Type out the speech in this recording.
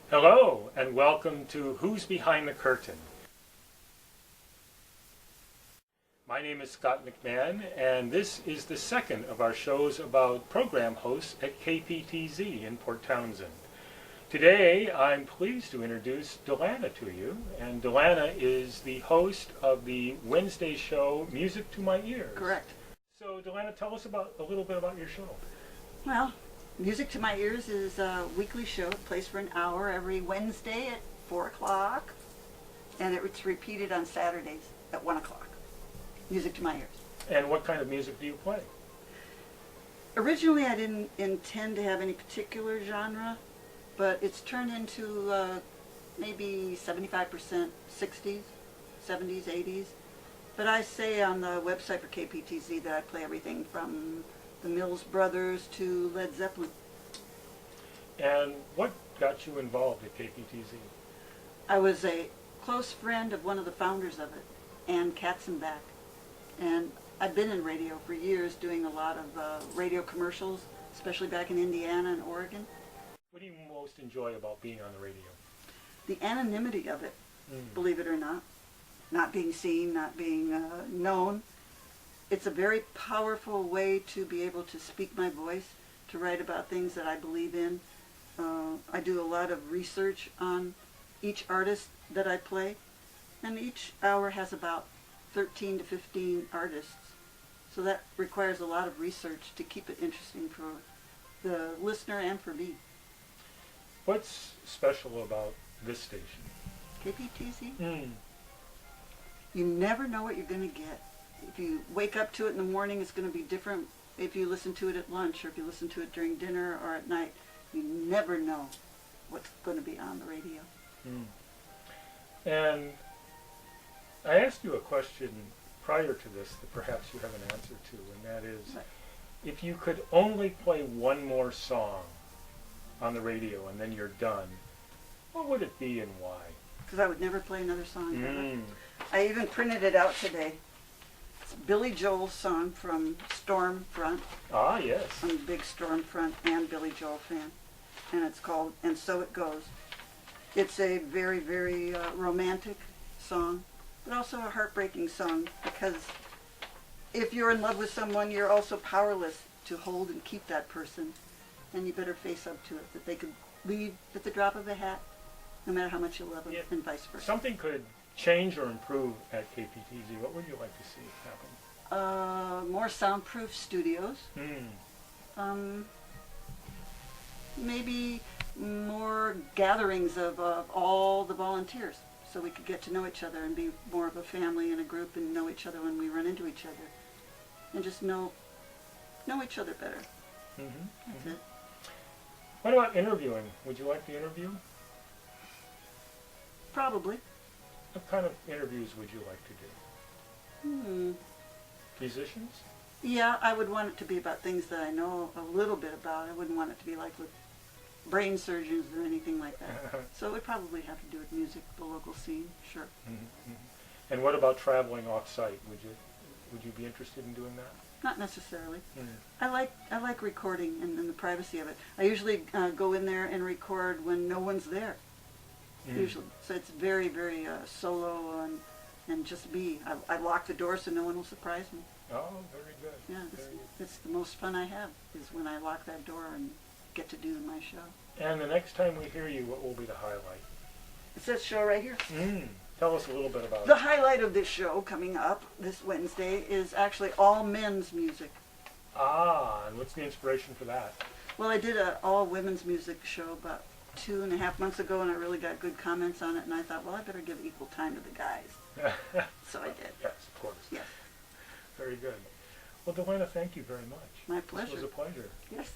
Hello, and welcome to Who's Behind the Curtain. My name is Scott McMahon, and this is the second of our shows about program hosts at KPTZ in Port Townsend. Today, I'm pleased to introduce Dalana to you, and Dalana is the host of the Wednesday show, Music to My Ears. Correct. So, Dalana, tell us a little bit about your show. Well, Music to My Ears is a weekly show. It plays for an hour every Wednesday at 4 o'clock, and it's repeated on Saturdays at 1 o'clock. Music to My Ears. And what kind of music do you play? Originally, I didn't intend to have any particular genre, but it's turned into maybe 75% 60s, 70s, 80s. But I say on the website for KPTZ that I play everything from the Mills Brothers to Led Zeppelin. And what got you involved at KPTZ? I was a close friend of one of the founders of it, Ann Katzenbach. And I've been in radio for years doing a lot of radio commercials, especially back in Indiana and Oregon. What do you most enjoy about being on the radio? The anonymity of it, believe it or not being seen, not being known. It's a very powerful way to be able to speak my voice, to write about things that I believe in. I do a lot of research on each artist that I play, and each hour has about 13 to 15 artists. So that requires a lot of research to keep it interesting for the listener and for me. What's special about this station? KPTZ? You never know what you're going to get. If you wake up to it in the morning, it's going to be different if you listen to it at lunch or if you listen to it during dinner or at night. You never know what's going to be on the radio. And I asked you a question prior to this that perhaps you have an answer to, and that is, if you could only play one more song on the radio and then you're done, what would it be and why? Because I would never play another song ever. I even printed it out today. It's Billy Joel's song from Stormfront. Ah, yes. I'm a big Stormfront and Billy Joel fan. And it's called And So It Goes. It's a very, very romantic song, but also a heartbreaking song, because if you're in love with someone, you're also powerless to hold and keep that person. And you better face up to it, that they could leave at the drop of a hat, no matter how much you love them, and vice versa. Something could change or improve at KPTZ. What would you like to see happen? More soundproof studios. Maybe more gatherings of all the volunteers, so we could get to know each other and be more of a family and a group and know each other when we run into each other. And just know each other better. That's it. What about interviewing? Would you like to interview? Probably. What kind of interviews would you like to do? Musicians? Yeah, I would want it to be about things that I know a little bit about. I wouldn't want it to be like with brain surgeons or anything like that. So it would probably have to do with music, the local scene, sure. And what about traveling off-site? Would you be interested in doing that? Not necessarily. I like recording and the privacy of it. I usually go in there and record when no one's there. Usually, so it's very, very solo and just me. I lock the door so no one will surprise me. Oh, very good. Yeah, it's the most fun I have is when I lock that door and get to do my show. And the next time we hear you, what will be the highlight? It's this show right here. Tell us a little bit about it. The highlight of this show coming up this Wednesday is actually all men's music. Ah, and what's the inspiration for that? Well, I did an all women's music show about 2.5 months ago, and I really got good comments on it, and I thought, well, I better give equal time to the guys. So I did. Yes, of course. Yes. Very good. Well, Dalana, thank you very much. My pleasure. This was a pleasure. Yes.